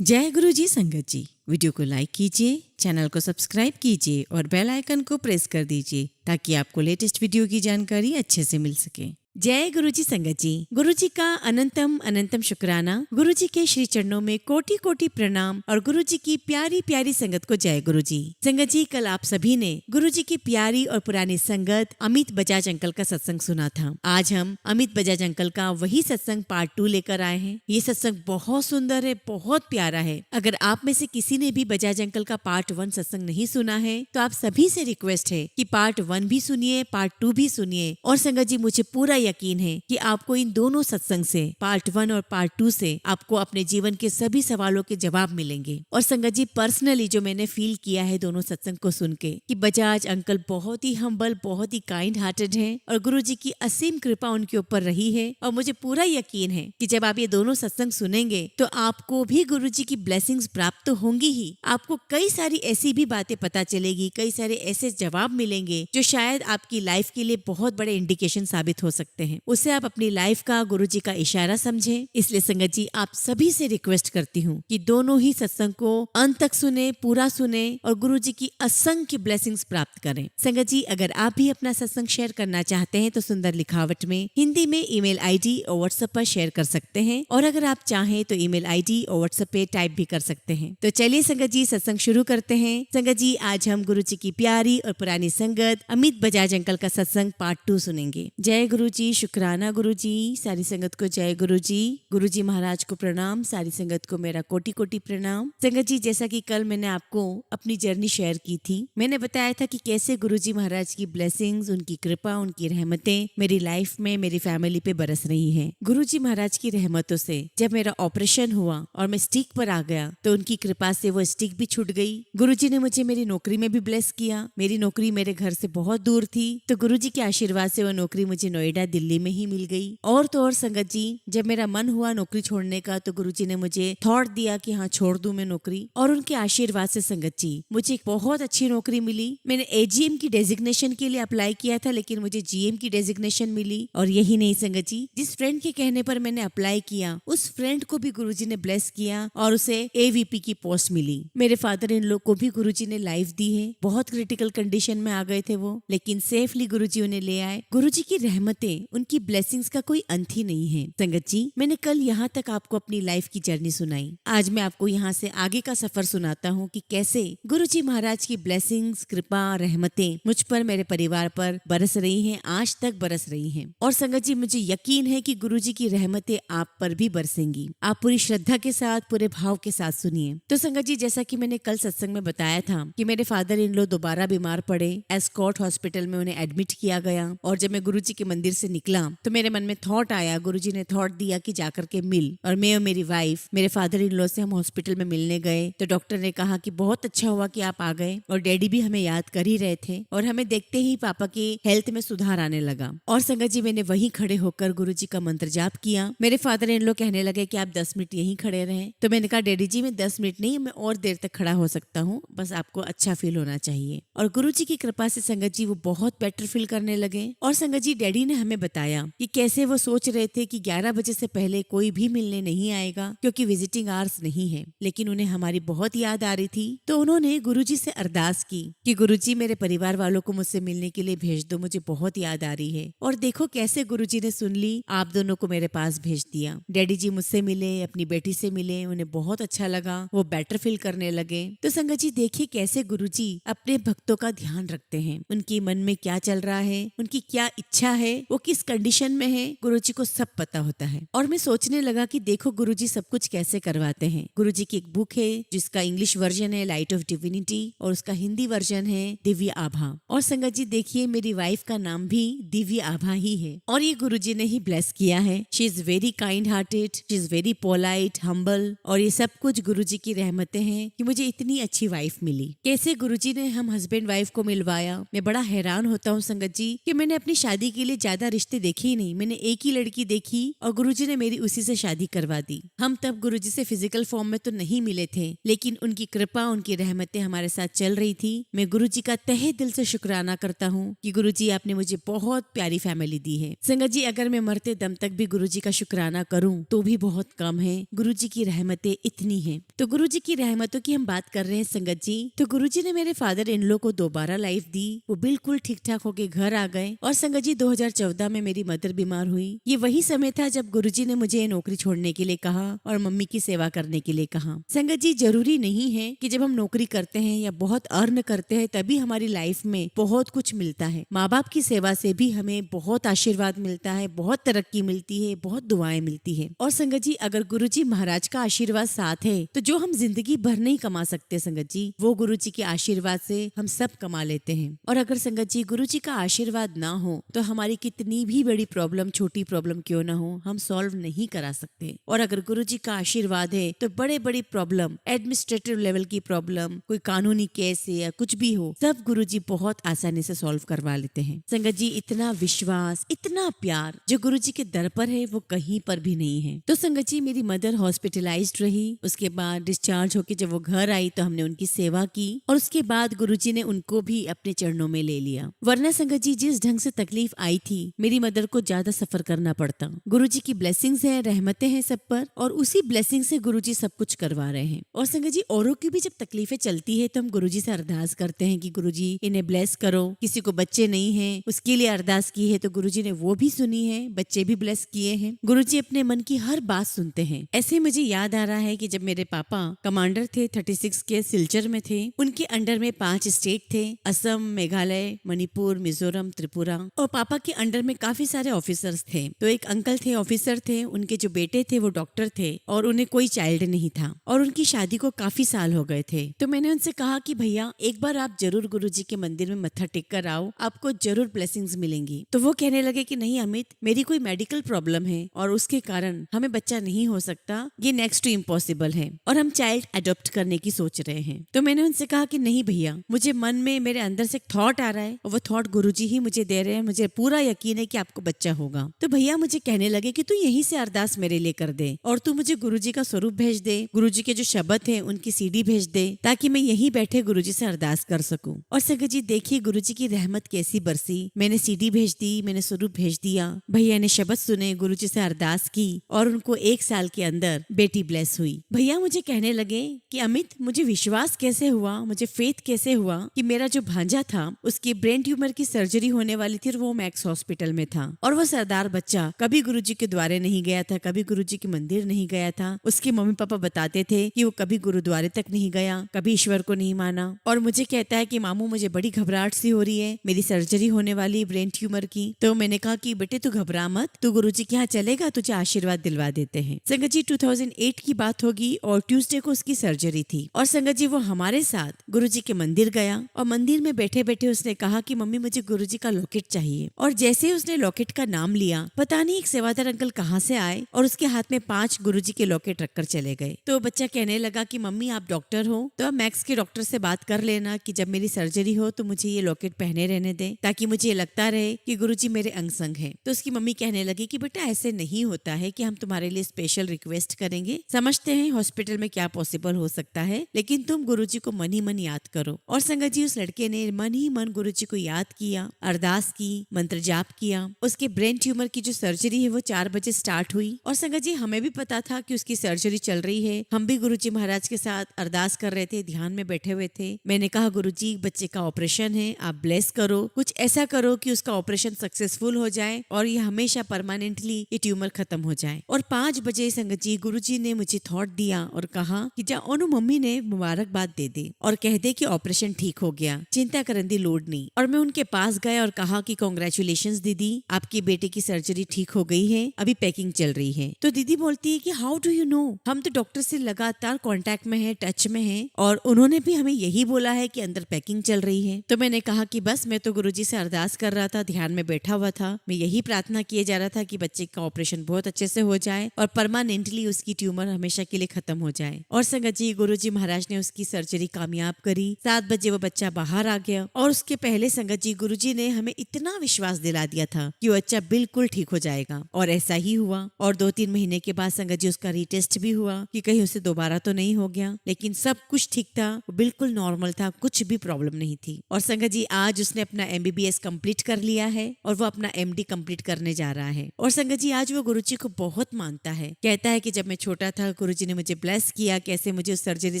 जय गुरु जी संगत जी। वीडियो को लाइक कीजिए, चैनल को सब्सक्राइब कीजिए और बेल आइकन को प्रेस कर दीजिए ताकि आपको लेटेस्ट वीडियो की जानकारी अच्छे से मिल सके। जय गुरु जी संगत जी। गुरु जी का अनंतम अनंतम शुक्राना। गुरु जी के श्री चरणों में कोटि कोटि प्रणाम और गुरु जी की प्यारी प्यारी संगत को जय गुरु जी। संगत जी, कल आप सभी ने गुरु जी की प्यारी और पुरानी संगत अमित बजाज अंकल का सत्संग सुना था। आज हम अमित बजाज अंकल का वही सत्संग पार्ट 2 लेकर आए हैं। ये सत्संग बहुत सुंदर है, बहुत प्यारा है। अगर आप में से किसी ने भी बजाज अंकल का पार्ट 1 सत्संग नहीं सुना है तो आप सभी से रिक्वेस्ट है कि पार्ट 1 भी सुनिए, पार्ट 2 भी सुनिए। और संगत जी, मुझे पूरा यकीन है कि आपको इन दोनों सत्संग से, पार्ट 1 और पार्ट 2 से, आपको अपने जीवन के सभी सवालों के जवाब मिलेंगे। और संगत जी, पर्सनली जो मैंने फील किया है दोनों सत्संग को सुन के, कि बजाज अंकल बहुत ही हम्बल, बहुत ही काइंड हार्टेड हैं और गुरु जी की असीम कृपा उनके ऊपर रही है। और मुझे पूरा यकीन है कि जब आप ये दोनों सत्संग सुनेंगे तो आपको भी गुरु जी की ब्लेसिंग्स प्राप्त तो होंगी ही, आपको कई सारी ऐसी भी बातें पता चलेगी, कई सारे ऐसे जवाब मिलेंगे जो शायद आपकी लाइफ के लिए बहुत बड़े इंडिकेशन साबित हो सकते हैं। उससे आप अपनी लाइफ का गुरु जी का इशारा समझें। इसलिए संगत जी, आप सभी से रिक्वेस्ट करती हूँ कि दोनों ही सत्संग को अंत तक सुने, पूरा सुने और गुरु जी की असंख्य ब्लेसिंग्स प्राप्त करें। संगत जी, अगर आप भी अपना सत्संग शेयर करना चाहते हैं तो सुंदर लिखावट में हिंदी में ईमेल आईडी और व्हाट्सएप पर शेयर कर सकते हैं, और अगर आप चाहें तो ईमेल आईडी और व्हाट्सएप पे टाइप भी कर सकते हैं। तो चलिए संगत जी, सत्संग शुरू करते हैं। संगत जी, आज हम गुरु जी की प्यारी और पुरानी संगत अमित बजाज अंकल का सत्संग पार्ट 2 सुनेंगे। जय गुरु जी, शुक्राना गुरु जी। सारी संगत को जय गुरु जी। गुरु जी महाराज को प्रणाम, सारी संगत को मेरा कोटि कोटि प्रणाम। संगत जी, जैसा कि कल मैंने आपको अपनी जर्नी शेयर की थी, मैंने बताया था कि कैसे गुरु जी महाराज की ब्लेसिंग्स, उनकी कृपा, उनकी रहमतें मेरी लाइफ में, मेरी फैमिली पे बरस रही हैं। गुरु जी महाराज की रहमतों से जब मेरा ऑपरेशन हुआ और मैं स्टिक पर आ गया तो उनकी कृपा से वो स्टिक भी छूट गई। गुरु जी ने मुझे मेरी नौकरी में भी ब्लेस किया। मेरी नौकरी मेरे घर से बहुत दूर थी, तो गुरु जी के आशीर्वाद से वो नौकरी मुझे नोएडा, दिल्ली में ही मिल गई। और तो और संगत जी, जब मेरा मन हुआ नौकरी छोड़ने का तो गुरु जी ने मुझे थॉट दिया कि हाँ, छोड़ दूं मैं नौकरी। और उनके आशीर्वाद से संगत जी, मुझे एक बहुत अच्छी नौकरी मिली। मैंने एजीएम की डेजिग्नेशन के लिए अप्लाई किया था, लेकिन मुझे जीएम की डेजिग्नेशन मिली। और यही नहीं संगत जी, जिस फ्रेंड के कहने पर मैंने अप्लाई किया, उस फ्रेंड को भी गुरुजी ने ब्लेस किया और उसे एवीपी की पोस्ट मिली। मेरे फादर इन लोग को भी गुरुजी ने लाइफ दी है। बहुत क्रिटिकल कंडीशन में आ गए थे वो, लेकिन सेफली गुरुजी उन्हें ले आए। गुरुजी की रहमतें, उनकी ब्लेसिंग्स का कोई अंत ही नहीं है। संगत जी, मैंने कल यहाँ तक आपको अपनी लाइफ की जर्नी सुनाई। आज मैं आपको यहाँ से आगे का सफर सुनाता हूँ कि कैसे गुरुजी महाराज की ब्लेसिंग्स, कृपा, रहमतें मुझ पर, मेरे परिवार पर बरस रही हैं, आज तक बरस रही हैं। और संगत जी, मुझे यकीन है कि गुरुजी की रहमतें आप पर भी बरसेंगी। आप पूरी श्रद्धा के साथ, पूरे भाव के साथ सुनिए। तो संगत जी, जैसा कि मैंने कल सत्संग में बताया था कि मेरे फादर इन लो दोबारा बीमार पड़े। एस्कॉट हॉस्पिटल में उन्हें एडमिट किया गया। और जब मैं गुरुजी के मंदिर से निकला तो मेरे मन में थॉट आया, गुरुजी ने थॉट दिया कि जाकर के मिल। और मैं और मेरी वाइफ, मेरे फादर इन लो से हम हॉस्पिटल में मिलने गए तो डॉक्टर ने कहा कि बहुत अच्छा हुआ कि आप आ गए। और डैडी भी हमें याद कर ही रहे थे और हमें देखते ही पापा की हेल्थ में सुधार आने लगा। और संगत जी, मैंने वहीं खड़े होकर गुरुजी का मंत्र जाप किया। मेरे फादर इन लोग कहने लगे कि आप 10 मिनट यहीं खड़े रहें। तो मैंने कहा, डैडी जी, मैं 10 मिनट नहीं, मैं और देर तक खड़ा हो सकता हूँ, बस आपको अच्छा फील होना चाहिए। और गुरुजी की कृपा से संगत जी वो बहुत बेटर फील करने लगे। और संगत जी, डैडी ने हमें बताया कि कैसे वो सोच रहे थे कि 11 बजे से पहले कोई भी मिलने नहीं आएगा क्योंकि विजिटिंग आवर्स नहीं है, लेकिन उन्हें हमारी बहुत याद आ रही थी। तो उन्होंने गुरुजी से अरदास की कि गुरुजी, मेरे परिवार वालों को मुझसे मिलने के लिए भेज दो, मुझे बहुत याद आ रही है। और देखो कैसे गुरुजी ने सुन ली, आप दोनों को मेरे पास भेज दिया। डैडी जी मुझसे मिले, अपनी बेटी से मिले, उन्हें बहुत अच्छा लगा, वो बेटर फील करने लगे। तो संगत जी, देखिए कैसे गुरुजी अपने भक्तों का ध्यान रखते हैं। उनके मन में क्या चल रहा है, उनकी क्या इच्छा है, वो किस कंडीशन में है, गुरुजी को सब पता होता है। और मैं सोचने लगा कि देखो गुरुजी सब कुछ कैसे करवाते हैं। गुरुजी की एक बुक है जिसका इंग्लिश वर्जन है लाइट ऑफ डिविनिटी और उसका हिंदी वर्जन है दिव्य आभा। और संगत जी, देखिए मेरी वाइफ का नाम भी दिव्य आभा ही है और ये गुरुजी ने ही ब्लेस किया है। She is very kind hearted, she is very polite, humble. और ये सब कुछ गुरुजी की रहमतें हैं कि मुझे इतनी अच्छी वाइफ मिली। कैसे गुरुजी ने हम हस्बैंड वाइफ को मिलवाया। मैं बड़ा हैरान होता हूँ संगत जी कि मैंने अपनी शादी के लिए ज्यादा रिश्ते देखे ही नहीं, मैंने एक ही लड़की देखी और गुरुजी ने मेरी उसी से शादी करवा दी। हम तब गुरुजी से फिजिकल फॉर्म में तो नहीं मिले थे, लेकिन उनकी कृपा, उनकी रहमतें हमारे साथ चल रही थी। मैं गुरुजी का तहे दिल से शुक्राना करता हूँ कि गुरुजी आपने मुझे बहुत प्यारी फैमिली दी है। संगत जी, अगर मैं मरते दम तक भी गुरुजी का शुक्राना करूँ तो भी बहुत कम है। गुरुजी की रहमतें इतनी हैं। तो गुरुजी की रहमतों की हम बात कर रहे हैं संगत जी। तो गुरुजी ने मेरे फादर इन लॉ को दोबारा लाइफ दी, वो बिल्कुल ठीक ठाक होके घर आ गए। और संगत जी 2014 में मेरी मदर बीमार हुई। ये वही समय था जब गुरुजी ने मुझे नौकरी छोड़ने के लिए कहा और मम्मी की सेवा करने के लिए कहा। संगत जी, जरूरी नहीं है कि जब हम नौकरी करते हैं या बहुत अर्न करते हैं तभी हमारी लाइफ में बहुत कुछ मिलता है। माँ बाप की सेवा से भी हमें बहुत आशीर्वाद मिलता है, बहुत तरक्की मिलती है, बहुत दुआएं मिलती है। और संगत जी, अगर गुरुजी महाराज का आशीर्वाद साथ है तो जो हम जिंदगी भर नहीं कमा सकते संगत जी, वो गुरुजी के आशीर्वाद से हम सब कमा लेते हैं। और अगर संगत जी गुरुजी का आशीर्वाद ना हो तो हमारी कितनी भी बड़ी प्रॉब्लम, छोटी प्रॉब्लम क्यों ना हो, हम सॉल्व नहीं करा सकते। और अगर गुरुजी का आशीर्वाद है तो बड़े बड़ी प्रॉब्लम, एडमिनिस्ट्रेटिव लेवल की प्रॉब्लम, कोई कानूनी केस है या कुछ भी हो, सब गुरुजी बहुत आसानी से सॉल्व करवा लेते हैं। संगत जी, इतना विश्वास, इतना प्यार जो गुरुजी के दर पर है वो कहीं पर भी नहीं है। तो संगत जी, मेरी मदर हॉस्पिटलाइज्ड रही। उसके बाद डिस्चार्ज होके जब वो घर आई तो हमने उनकी सेवा की और उसके बाद गुरुजी ने उनको भी अपने चरणों में ले लिया। वरना संगत जी, जिस ढंग से तकलीफ आई थी, मेरी मदर को ज्यादा सफर करना पड़ता। गुरुजी की ब्लेसिंग्स है, रहमतें हैं सब पर, और उसी ब्लेसिंग से गुरुजी सब कुछ करवा रहे हैं। और संगत जी, औरों की भी जब तकलीफें चलती है तो हम गुरुजी से अरदास करते हैं कि गुरुजी इन्हें ब्लेस करो। किसी को बच्चे नहीं है, उसके लिए अरदास की है तो गुरुजी ने वो भी सुनी है, बच्चे भी ब्लेस किए हैं। गुरुजी अपने मन की हर बात सुनते हैं। ऐसे मुझे याद आ रहा है कि जब मेरे पापा कमांडर थे 36 के सिलचर में थे, उनके अंडर में 5 स्टेट थे, असम, मेघालय, मणिपुर, मिजोरम, त्रिपुरा। और पापा के अंडर में काफी सारे ऑफिसर्स थे। तो एक अंकल थे, ऑफिसर थे, उनके जो बेटे थे वो डॉक्टर थे और उन्हें कोई चाइल्ड नहीं था और उनकी शादी को काफी साल हो गए थे। तो मैंने उनसे कहा कि भैया एक बार आप जरूर गुरुजी के मंदिर में मत्था टेक कर आओ, आपको जरूर ब्लेसिंग्स मिलेंगी। तो वो कहने लगे कि नहीं अमित, मेरी कोई मेडिकल प्रॉब्लम है और उसके कारण हमें बच्चा नहीं हो सकता, ये नेक्स्ट टू इम्पॉसिबल है और हम चाइल्ड अडॉप्ट करने की सोच रहे हैं। तो मैंने उनसे कहा कि नहीं भैया, मुझे मन में, मेरे अंदर से एक थॉट आ रहा है और वो थॉट गुरुजी ही मुझे दे रहे हैं, मुझे पूरा यकीन है कि आपको बच्चा होगा। तो भैया मुझे कहने लगे कि तू यहीं से अरदास मेरे लिए कर दे और तू मुझे गुरुजी का स्वरूप भेज दे, गुरुजी के जो शब्द हैं उनकी सीडी भेज दे ताकि मैं यहीं बैठे गुरुजी से अरदास कर सकूं। और संगत जी देखिए गुरुजी की रहमत कैसी बरसी। मैंने सीडी भेज दी, मैंने स्वरूप भेज दिया, भैया ने शब्द सुने, गुरुजी से अरदास की और उनको 1 साल के अंदर बेटी ब्लेस हुई। भैया मुझे कहने लगे कि अमित, मुझे विश्वास कैसे हुआ, मुझे फेथ कैसे हुआ कि मेरा जो भांजा था उसकी ब्रेन ट्यूमर की सर्जरी होने वाली थी और वो मैक्स हॉस्पिटल में था और वो सरदार बच्चा कभी गुरुजी के द्वारे नहीं गया था, कभी गुरुजी के मंदिर नहीं गया था। उसके मम्मी पापा बताते थे कि वो कभी गुरुद्वारे तक नहीं गया, कभी ईश्वर को नहीं माना। और मुझे कहता है कि मामू मुझे बड़ी घबराहट सी हो रही है, मेरी सर्जरी होने वाली ब्रेन ट्यूमर की। तो मैंने कहा कि बेटे तू घबरा मत, तू गुरुजी के यहाँ चलेगा, तुझे आशीर्वाद दिलवा देते हैं। संगत जी 2008 की बात होगी और ट्यूसडे को उसकी सर्जरी थी और संगत जी वो हमारे साथ गुरुजी के मंदिर गया और मंदिर में बैठे बैठे उसने कहा कि मम्मी मुझे गुरुजी का लॉकेट चाहिए। और जैसे ही उसने लॉकेट का नाम लिया, पता नहीं एक सेवादार अंकल कहाँ से आए और उसके हाथ में 5 गुरुजी के लॉकेट रखकर चले गए। तो बच्चा कहने लगा कि मम्मी आप डॉक्टर हो तो आप मैक्स के डॉक्टर से बात कर लेना कि जब मेरी सर्जरी हो तो मुझे ये लॉकेट पहने रहने दे ताकि मुझे लगता रहे कि गुरुजी मेरे अंग संग है। तो उसकी मम्मी कहने लगी कि बेटा ऐसे नहीं होता है कि हम तुम्हारे लिए स्पेशल रिक्वेस्ट करेंगे, समझते हैं हॉस्पिटल में क्या पॉसिबल हो सकता है, लेकिन तुम गुरुजी को मन ही मन याद करो। और संगत जी उस लड़के ने मन ही मन गुरुजी को याद किया, अरदास की, मंत्र जाप किया। उसके ब्रेन ट्यूमर की जो सर्जरी है वो 4 बजे स्टार्ट हुई और संगत जी हमें भी पता था कि उसकी सर्जरी चल रही है। हम भी गुरुजी महाराज के साथ अरदास कर रहे थे, ध्यान में बैठे हुए थे। मैंने कहा गुरुजी बच्चे का ऑपरेशन है, आप ब्लेस करो, कुछ ऐसा करो कि उसका ऑपरेशन सक्सेसफुल हो जाए और ये हमेशा परमानेंटली ये ट्यूमर खत्म हो जाए। और 5 बजे संगत जी गुरुजी ने मुझे थॉट दिया और कहा कि जा ओनू मम्मी ने मुबारकबाद दे दे और कह दे कि ऑपरेशन ठीक हो गया, चिंता करने दी लोड नहीं। और मैं उनके पास गया और कहा कि कांग्रेचुलेशंस दीदी, आपकी बेटे की सर्जरी ठीक हो गई है, अभी पैकिंग चल रही है। तो दीदी बोलती है कि हाउ डू यू नो, हम तो डॉक्टर से लगातार कांटेक्ट में है, टच में है और उन्होंने भी हमें यही बोला है कि अंदर पैकिंग चल रही है। तो मैंने कहा कि बस मैं तो गुरुजी से अरदास कर रहा था, ध्यान में बैठा हुआ था, मैं यही प्रार्थना किए जा रहा था कि बच्चे का ऑपरेशन बहुत अच्छे से हो जाए और परमानेंटली उसकी ट्यूमर हमेशा के लिए खत्म हो जाए। और संगत जी गुरुजी महाराज ने उसकी सर्जरी कामयाब करी। 7 बजे वो बच्चा बाहर आ गया और उसके पहले संगत जी गुरुजी ने हमें इतना विश्वास दिला दिया था कि वो बच्चा बिल्कुल ठीक हो जाएगा, और ऐसा ही हुआ। और 2-3 महीने के बाद संगत जी उसका रीटेस्ट भी हुआ कि कहीं उसे दोबारा तो नहीं हो गया, लेकिन सब कुछ ठीक था, बिल्कुल नॉर्मल था, कुछ भी प्रॉब्लम नहीं थी। और संगत जी आज उसने अपना MBBS कंप्लीट कर लिया है और वो अपना MD कंप्लीट करने जा रहा है। और संगत जी आज वो गुरुजी को बहुत मानता है। कहता है कि जब मैं छोटा था गुरुजी ने मुझे ब्लेस किया, कैसे मुझे उस सर्जरी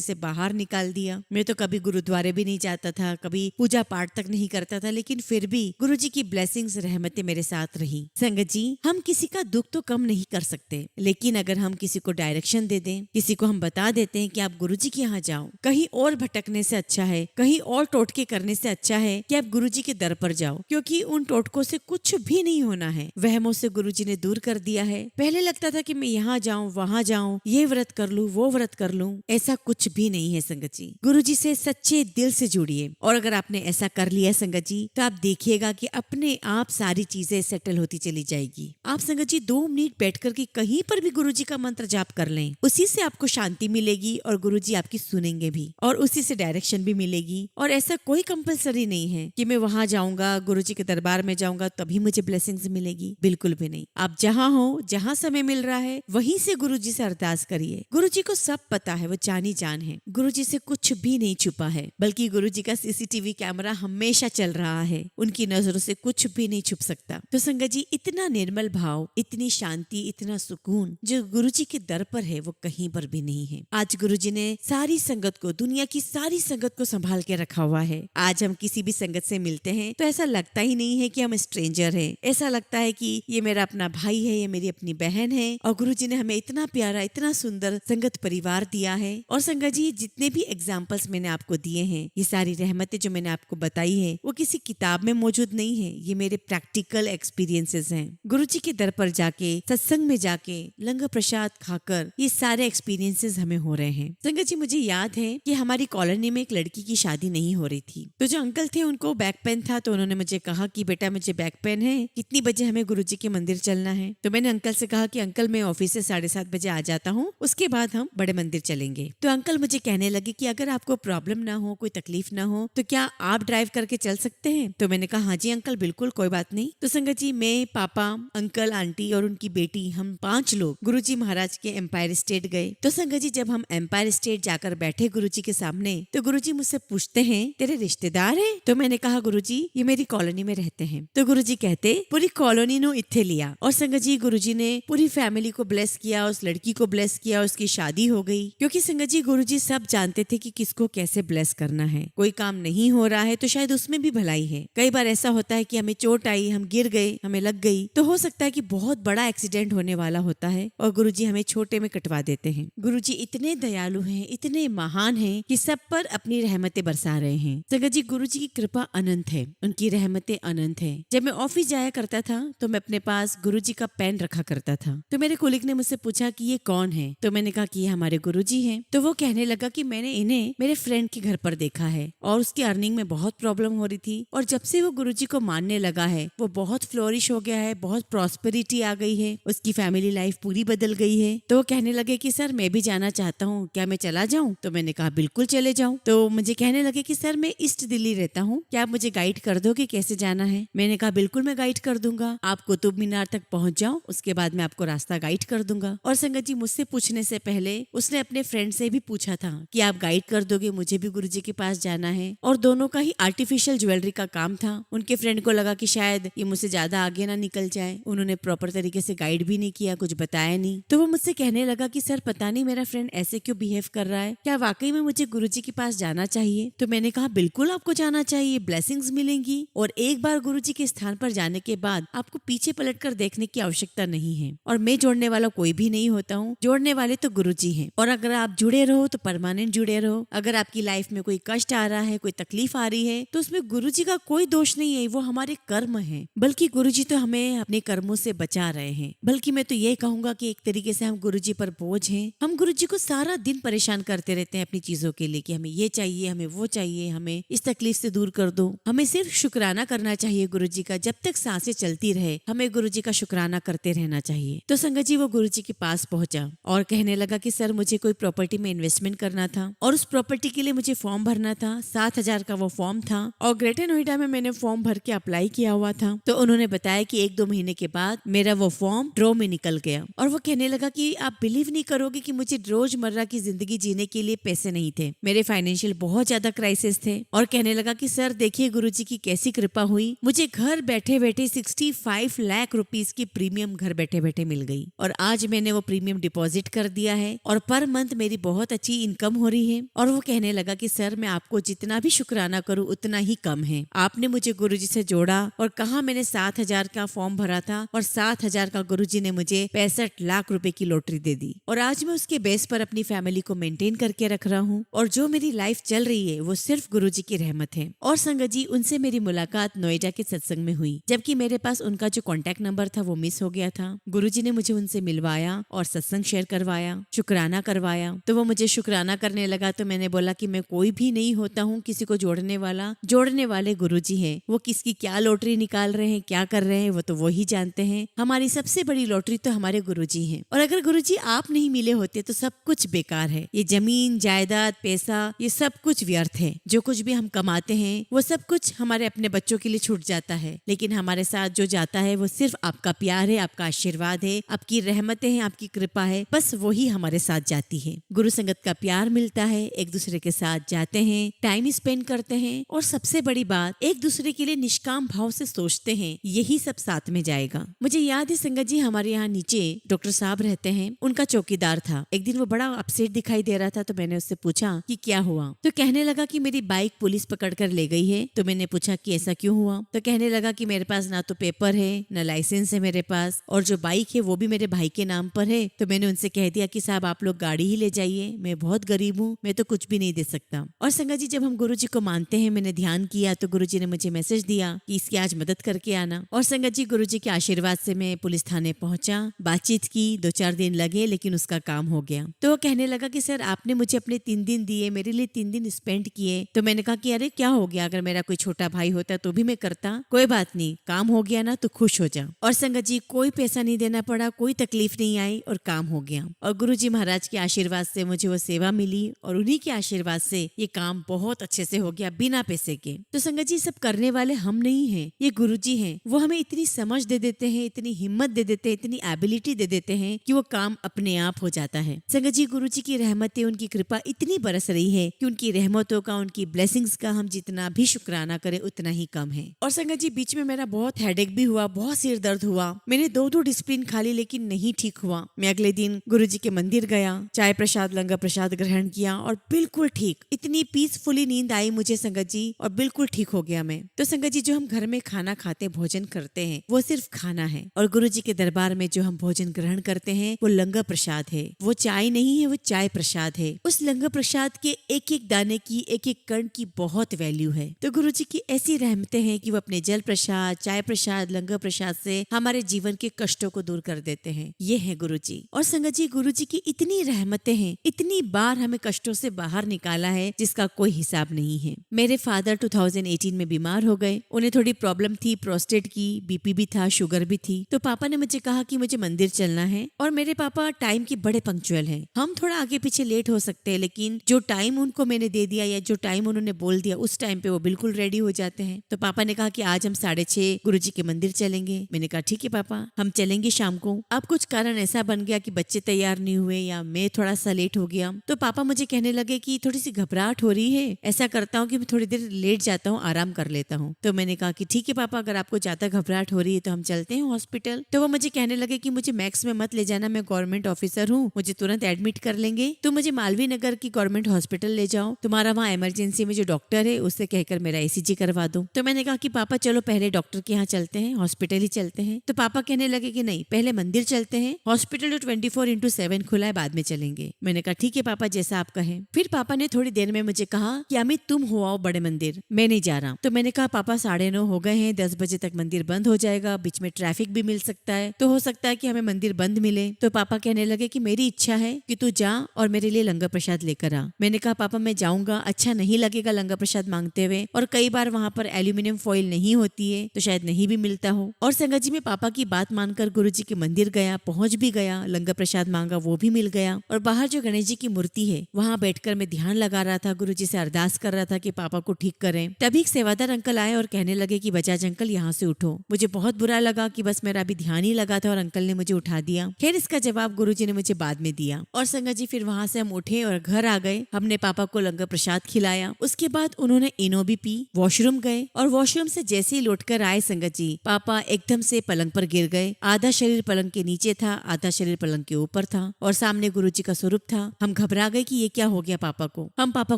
से बाहर निकाल दिया। मैं तो कभी गुरुद्वारे भी नहीं जाता था, कभी पूजा पाठ तक नहीं करता था, लेकिन फिर भी गुरुजी की ब्लेसिंग्स रहमतें मेरे साथ रही। संगत जी हम किसी का दुख तो कम नहीं कर सकते, लेकिन अगर हम किसी को डायरेक्शन दे दें, किसी को हम बता देते हैं कि आप गुरुजी के यहाँ जाओ, कहीं और भटकने से अच्छा है, कहीं और टोटके करने से अच्छा है कि आप गुरुजी के दर पर जाओ, क्योंकि उन टोटकों से कुछ भी नहीं होना है। वहमों से गुरुजी ने दूर कर दिया है। पहले लगता था कि मैं यहाँ जाऊँ वहां जाऊँ, ये व्रत कर लूँ वो व्रत कर लूँ, ऐसा कुछ भी नहीं है संगत जी। गुरुजी से सच्चे दिल से जुड़िए, और अगर आपने ऐसा कर लिया संगत जी तो आप देखिएगा कि अपने आप सारी चीजें सेटल होती चली जाएगी। आप संगत जी 2 मिनट बैठ कर के कहीं पर भी गुरुजी का मंत्र जाप कर लें, उसी से आपको शांति मिलेगी और गुरुजी आपकी सुनेंगे भी, और उसी से डायरेक्शन भी मिलेगी। और ऐसा कोई कंपलसरी नहीं है कि मैं वहां जाऊंगा, गुरुजी के दरबार में जाऊंगा तभी मुझे ब्लेसिंग्स मिलेगी, बिल्कुल भी नहीं। आप जहां हो, जहां समय मिल रहा है, वहीं से गुरुजी से अरदास करिए। गुरुजी को सब पता है, वो जानी जान है, गुरुजी से कुछ भी नहीं छुपा है, बल्कि गुरुजी का CCTV कैमरा हमेशा चल रहा है, उनकी नजरों से कुछ भी नहीं छुप सकता। तो संगत जी इतना निर्मल भाव, इतनी शांति, इतना सुकून जो गुरुजी के दर पर है वो कहीं पर भी नहीं है। आज गुरुजी ने सारी संगत को, दुनिया की सारी संगत को संभाल के रखा हुआ है। आज हम किसी भी संगत से मिलते हैं तो ऐसा लगता ही नहीं है कि हम स्ट्रेंजर हैं, ऐसा लगता है कि ये मेरा अपना भाई है, ये मेरी अपनी बहन है। और गुरुजी ने हमें इतना प्यारा, इतना सुंदर संगत परिवार दिया है। और संगत जी जितने भी एग्जाम्पल्स मैंने आपको दिए हैं, ये सारी रहमतें जो मैंने आपको बताई है, वो किसी किताब में मौजूद नहीं है, ये मेरे प्रैक्टिकल एक्सपीरियंसेस हैं। गुरुजी के दर पर जाके, सत्संग में जाके, लंगर प्रसाद खाकर ये सारे एक्सपीरियंसेस हमें हो रहे हैं। संगत जी मुझे याद है कि हमारी कॉलोनी में एक लड़की की शादी नहीं हो रही थी, तो जो अंकल थे उनको बैक पेन था, तो उन्होंने मुझे कहा कि बेटा मुझे बैक पेन है, कितनी बजे हमें गुरुजी के मंदिर चलना है। तो मैंने अंकल से कहा कि अंकल मैं ऑफिस से 7:30 बजे आ जाता हूँ, उसके बाद हम बड़े मंदिर चलेंगे। तो अंकल मुझे कहने लगे कि अगर आपको प्रॉब्लम ना हो, कोई तकलीफ ना हो, तो क्या आप ड्राइव करके चल सकते हैं। तो मैंने कहा हाँ जी अंकल बिल्कुल, कोई बात नहीं। तो संगत जी मैं, पापा, अंकल, आंटी और उनकी बेटी, हम 5 लोग गुरुजी महाराज के एम्पायर स्टेट गए। तो संगत जी जब हम एम्पायर स्टेट जाकर बैठे गुरुजी के सामने, तो गुरुजी मुझसे पूछते हैं तेरे रिश्तेदार हैं। तो मैंने कहा गुरुजी ये मेरी कॉलोनी में रहते हैं। तो गुरुजी कहते पूरी कॉलोनी नो इत्थे लिया। और संगत जी गुरुजी ने पूरी फैमिली को ब्लेस किया, उस लड़की को ब्लेस किया, उसकी शादी हो गई। क्योंकि संगत जी गुरुजी सब जानते थे कि किसको कैसे ब्लेस करना है। कोई काम नहीं हो रहा है तो शायद उसमें भी भलाई है। कई बार ऐसा होता है कि हमें चोट आई, हम गिर गए, हमें लग गई, तो हो सकता है कि बहुत बड़ा एक्सीडेंट होने वाला होता है और गुरुजी हमें छोटे में कटवा देते हैं। गुरुजी इतने दयालु हैं, इतने महान हैं कि सब पर अपनी रहमतें बरसा रहे हैं। संगत जी गुरुजी की कृपा अनंत है, उनकी रहमतें अनंत है। जब मैं ऑफिस जाया करता था तो मैं अपने पास गुरुजी का पेन रखा करता था। तो मेरे कोलिग ने मुझसे पूछा कि ये कौन है। तो मैंने कहा कि ये हमारे गुरुजी हैं। तो वो कहने लगा कि मैंने इन्हें मेरे फ्रेंड के घर पर देखा है और उसकी अर्निंग में बहुत प्रॉब्लम हो रही थी, और जब से वो गुरुजी को मानने लगा है वो बहुत फ्लोरिश हो गया है, बहुत प्रॉस्पेरिटी आ गई है, उसकी फैमिली लाइफ पूरी बदल गई है। तो वो कहने लगे कि सर मैं भी जाना चाहता हूँ, क्या मैं चला जाऊँ। तो मैंने कहा बिल्कुल चले जाऊँ। तो मुझे कहने लगे कि सर मैं ईस्ट दिल्ली रहता हूँ, क्या आप मुझे गाइड कर दोगे कैसे जाना है। मैंने कहा बिल्कुल मैं गाइड कर दूंगा, आप कुतुब मीनार तक पहुंच जाओ, उसके बाद मैं आपको रास्ता गाइड कर दूंगा। और संगत जी मुझसे पूछने से पहले उसने अपने फ्रेंड से भी पूछा था कि आप गाइड कर दोगे, मुझे भी गुरुजी के पास जाना है। और दोनों का ही आर्टिफिशियल ज्वेलरी का काम था। उनके फ्रेंड को लगा कि शायद ये मुझसे ज्यादा आगे ना निकल जाए, उन्होंने प्रॉपर तरीके से गाइड भी नहीं किया, कुछ बताया नहीं। तो वो मुझसे कहने लगा कि सर पता नहीं मेरा फ्रेंड ऐसे क्यों बिहेव कर रहा है, क्या वाकई में मुझे गुरुजी के पास जाना चाहिए। तो मैंने कहा बिल्कुल आपको जाना चाहिए, ब्लेसिंग्स मिलेंगी, और एक बार गुरुजी के स्थान पर जाने के बाद आपको पीछे पलटकर देखने की आवश्यकता नहीं है। और मैं जोड़ने वाला कोई भी नहीं होता हूँ, जोड़ने वाले तो गुरुजी हैं। और अगर आप जुड़े रहो तो परमानेंट जुड़े रहो। अगर आपकी लाइफ में कोई कष्ट आ रहा है, कोई तकलीफ आ रही है, तो उसमें गुरुजी का कोई दोष नहीं है, वो हमारे कर्म है। बल्कि गुरुजी तो हमें अपने कर्मों से बचा रहे हैं। बल्कि मैं तो ये कहूंगा कि एक तरीके से हम गुरुजी पर बोझ हैं। हम गुरुजी को सारा दिन परेशान करते रहते हैं अपनी चीजों के लिए कि हमें ये चाहिए, हमें वो चाहिए, हमें इस तकलीफ से दूर कर दो। हमें सिर्फ शुक्राना करना चाहिए गुरुजी का, जब तक सांसें चलती रहे हमें गुरुजी का शुक्राना करते रहना चाहिए। तो संगत जी वो गुरुजी के पास पहुंचा और कहने लगा कि सर मुझे कोई प्रॉपर्टी में इन्वेस्टमेंट करना था और उस प्रॉपर्टी के लिए मुझे फॉर्म भरना था। 7,000 का वो फॉर्म था और ग्रेटर नोएडा में मैंने फॉर्म भर के अप्लाई किया हुआ था। तो उन्होंने बताया कि 1-2 महीने के बाद मेरा वो फॉर्म ड्रॉ में निकल गया। और वो कहने लगा कि आप बिलीव नहीं करोगे कि मुझे रोजमर्रा की जिंदगी जीने के लिए पैसे नहीं थे, मेरे फाइनेंशियल बहुत ज्यादा क्राइसिस थे। और कहने लगा कि सर देखिए गुरुजी की कैसी कृपा हुई, मुझे घर बैठे बैठे 65 लाख रुपीस की प्रीमियम घर बैठे बैठे मिल गई और आज मैंने वो प्रीमियम डिपॉजिट कर दिया है और पर मंथ मेरी बहुत अच्छी इनकम हो रही है। और वो कहने लगा कि सर मैं आपको जितना भी शुक्राना करूं उतना ही कम है, आपने मुझे गुरुजी से जोड़ा। और कहा मैंने 7,000 का फॉर्म भरा था और 7,000 का गुरुजी ने मुझे 65 लाख रुपए की लॉटरी दे दी और आज मैं उसके बेस पर अपनी फैमिली को मेंटेन करके रख रहा हूँ और जो मेरी लाइफ चल रही है वो सिर्फ गुरुजी की रहमत है। और संगत जी उनसे मेरी मुलाकात नोएडा के सत्संग में हुई, जबकि मेरे पास उनका जो कॉन्टेक्ट नंबर था वो मिस हो गया था। गुरुजी ने मुझे उनसे मिलवाया और सत्संग शेयर करवाया, शुक्राना करवाया। तो वो मुझे शुक्राना करने लगा तो मैंने बोला कि मैं कोई भी नहीं होता हूँ किसी को जोड़ने वाला, जोड़ने वाले गुरुजी हैं। वो किसकी क्या लॉटरी निकाल रहे हैं, क्या कर रहे हैं वो तो वही जानते हैं। हमारी सबसे बड़ी लॉटरी तो हमारे गुरुजी हैं और अगर गुरुजी आप नहीं मिले होते तो सब कुछ बेकार है। ये जमीन जायदाद पैसा ये सब कुछ व्यर्थ है। जो कुछ भी हम कमाते हैं वो सब कुछ हमारे अपने बच्चों के लिए छूट जाता है, लेकिन हमारे साथ जो जाता है वो सिर्फ आपका प्यार है, आपका आशीर्वाद है, आपकी रहमतें हैं, आपकी कृपा है, बस वही हमारे साथ जाती है। गुरु संगत का प्यार मिलता है, एक दूसरे के साथ जाते हैं, टाइम स्पेंड करते हैं और सबसे बड़ी बात एक दूसरे के लिए निष्काम भाव से सोचते हैं, यही सब साथ में जाएगा। मुझे याद है संगत जी हमारे यहाँ नीचे डॉक्टर साहब रहते हैं, उनका चौकीदार था। एक दिन वो बड़ा अपसेट दिखाई दे रहा था तो मैंने उससे पूछा कि क्या हुआ, तो कहने लगा कि मेरी बाइक पुलिस पकड़ कर ले गई है। तो मैंने पूछा कि ऐसा क्यों हुआ, तो कहने लगा कि मेरे पास ना तो पेपर है ना लाइसेंस है मेरे पास और जो बाइक है वो भी मेरे भाई के नाम पर है। तो मैंने उनसे कह दिया कि साहब आप लोग गाड़ी ही ले जाइए, मैं बहुत गरीब हूँ, मैं तो कुछ भी नहीं दे सकता। और संगत जी जब हम गुरुजी को मानते हैं, मैंने ध्यान किया तो गुरुजी ने मुझे मैसेज दिया कि इसकी आज मदद करके आना। और संगत जी गुरुजी के आशीर्वाद से मैं पुलिस थाने पहुंचा, बातचीत की, 2-4 दिन लगे लेकिन उसका काम हो गया। तो वो कहने लगा कि सर आपने मुझे अपने 3 दिन दिए, मेरे लिए 3 दिन स्पेंड किए। तो मैंने कहा कि अरे क्या हो गया, अगर मेरा कोई छोटा भाई होता तो भी मैं करता, कोई बात नहीं, काम हो गया ना तो खुश हो जा। और संगत जी कोई पैसा नहीं देना पड़ा, कोई तकलीफ नहीं आई और काम हो गया। और गुरुजी महाराज के आशीर्वाद से मुझे वो सेवा मिली और उन्हीं के आशीर्वाद से ये काम बहुत अच्छे से हो गया बिना पैसे के। तो संगत जी सब करने वाले हम नहीं हैं, ये गुरुजी हैं। वो हमें इतनी समझ दे देते हैं, इतनी हिम्मत दे देते हैं, इतनी एबिलिटी दे देते हैं कि वो काम अपने आप हो जाता है। संगत जी गुरुजी की रहमतें, उनकी कृपा इतनी बरस रही है कि उनकी रहमतों का, उनकी ब्लेसिंग्स का हम जितना भी शुक्राना करें उतना ही कम है। और संगत जी बीच में मेरा बहुत हेडेक भी हुआ, बहुत सिर दर्द हुआ, मैंने 2-2 डिस्प्लिन खा ली लेकिन नहीं ठीक हुआ। मैं अगले दिन गुरुजी के मंदिर गया, चाय प्रसाद लंगर प्रसाद ग्रहण किया और बिल्कुल ठीक, इतनी पीसफुली नींद आई मुझे संगत जी और बिल्कुल ठीक हो गया मैं। तो संगत जी जो हम घर में खाना खाते भोजन करते हैं वो सिर्फ खाना है और गुरुजी के दरबार में जो हम भोजन ग्रहण करते हैं वो लंगर प्रसाद है, वो चाय नहीं है, वो चाय प्रसाद है। उस लंगर प्रसाद के एक एक दाने की, एक एक कण की बहुत वैल्यू है। तो गुरुजी की ऐसी रहमतें हैं कि वो अपने जल प्रसाद, चाय प्रसाद, लंगर प्रसाद से हमारे जीवन के कष्टों को दूर कर देते हैं। ये है गुरुजी। और संगत जी गुरुजी की इतनी रहमतें हैं, इतनी बार हमें कष्टों से बाहर निकाला है जिसका कोई हिसाब नहीं है। मेरे फादर 2018 में बीमार हो गए, उन्हें थोड़ी प्रॉब्लम थी, प्रोस्टेट की, बीपी भी था, शुगर भी थी। तो पापा ने मुझे कहा कि मुझे मंदिर चलना है और मेरे पापा टाइम की बड़े पंक्चुअल हैं। हम थोड़ा आगे पीछे लेट हो सकते हैं लेकिन जो टाइम उनको मैंने दे दिया या जो टाइम उन्होंने बोल दिया उस टाइम पे वो बिल्कुल रेडी हो जाते हैं। तो पापा ने कहा कि आज हम 6:30 गुरुजी के मंदिर चलेंगे। मैंने कहा ठीक है पापा, हम चलेंगे शाम को। अब कुछ कारण ऐसा बन गया कि बच्चे तैयार नहीं हुए या मैं थोड़ा सा लेट हो गया तो पापा मुझे कहने लगे कि थोड़ी सी घबराहट हो रही है, ऐसा करता हूँ कि मैं थोड़ी देर लेट जाता हूँ, आराम कर लेता हूँ। तो मैंने कहा कि ठीक है पापा, अगर आपको ज्यादा घबराहट हो रही है तो हम चलते हैं हॉस्पिटल। तो वो मुझे कहने लगे कि मुझे मैक्स में मत ले जाना, मैं गवर्नमेंट ऑफिसर हूँ, मुझे तुरंत एडमिट कर लेंगे, तो मुझे मालवीय नगर की गवर्नमेंट हॉस्पिटल ले जाओ, तुम्हारा वहाँ इमरजेंसी में जो डॉक्टर है उससे कहकर मेरा ECG करवा दो। तो मैंने कहा कि पापा चलो पहले डॉक्टर के यहाँ चलते हैं, हॉस्पिटल ही चलते हैं। तो पापा कहने लगे कि नहीं, पहले मंदिर चलते हैं, हॉस्पिटल तो 24/7 खुला है, बाद में चलेंगे। मैंने कहा ठीक है पापा, जैसा आप कहें। फिर पापा ने थोड़ी देर में मुझे कहा कि अमित तुम हो आओ बड़े मंदिर, मैं नहीं जा रहा। तो मैंने कहा पापा 9:30 हो गए हैं, 10 बजे तक मंदिर बंद हो जाएगा, बीच में ट्रैफिक भी मिल सकता है, तो हो सकता है कि हमें मंदिर बंद मिले। तो पापा कहने लगे कि मेरी इच्छा है कि तू जा और मेरे लिए लंगर प्रसाद लेकर आ। मैंने कहा पापा मैं जाऊंगा, अच्छा नहीं लगेगा लंगर प्रसाद मांगते हुए, और कई बार वहाँ पर एल्यूमिनियम फॉइल नहीं होती है तो शायद नहीं भी मिलता हो। और संगत जी में पापा की बात मानकर गुरुजी के मंदिर गया, पहुंच भी गया, लंगर प्रसाद मांगा वो भी मिल गया। और बाहर जो गणेश जी की मूर्ति है वहाँ बैठकर मैं ध्यान लगा रहा था, गुरुजी से अरदास कर रहा था कि पापा को ठीक करें। तभी एक सेवादार अंकल आए और कहने लगे कि बजाज अंकल अंकल यहाँ से उठो। मुझे बहुत बुरा लगा कि बस मेरा अभी ध्यान ही लगा था और अंकल ने मुझे उठा दिया। खैर इसका जवाब गुरुजी ने मुझे बाद में दिया। और संगत जी फिर वहाँ से हम उठे और घर आ गए। हमने पापा को लंगर प्रसाद खिलाया। उसके बाद उन्होंने इनो भी पी, वॉशरूम गए और वॉशरूम से जैसे ही लौटकर आए संगत जी, पापा एकदम से पलंग पर गिर गए। आधा शरीर पलंग के नीचे था, आधा शरीर पलंग के ऊपर था और सामने गुरुजी का स्वरूप था। हम घबरा गए कि ये क्या हो गया पापा को। हम पापा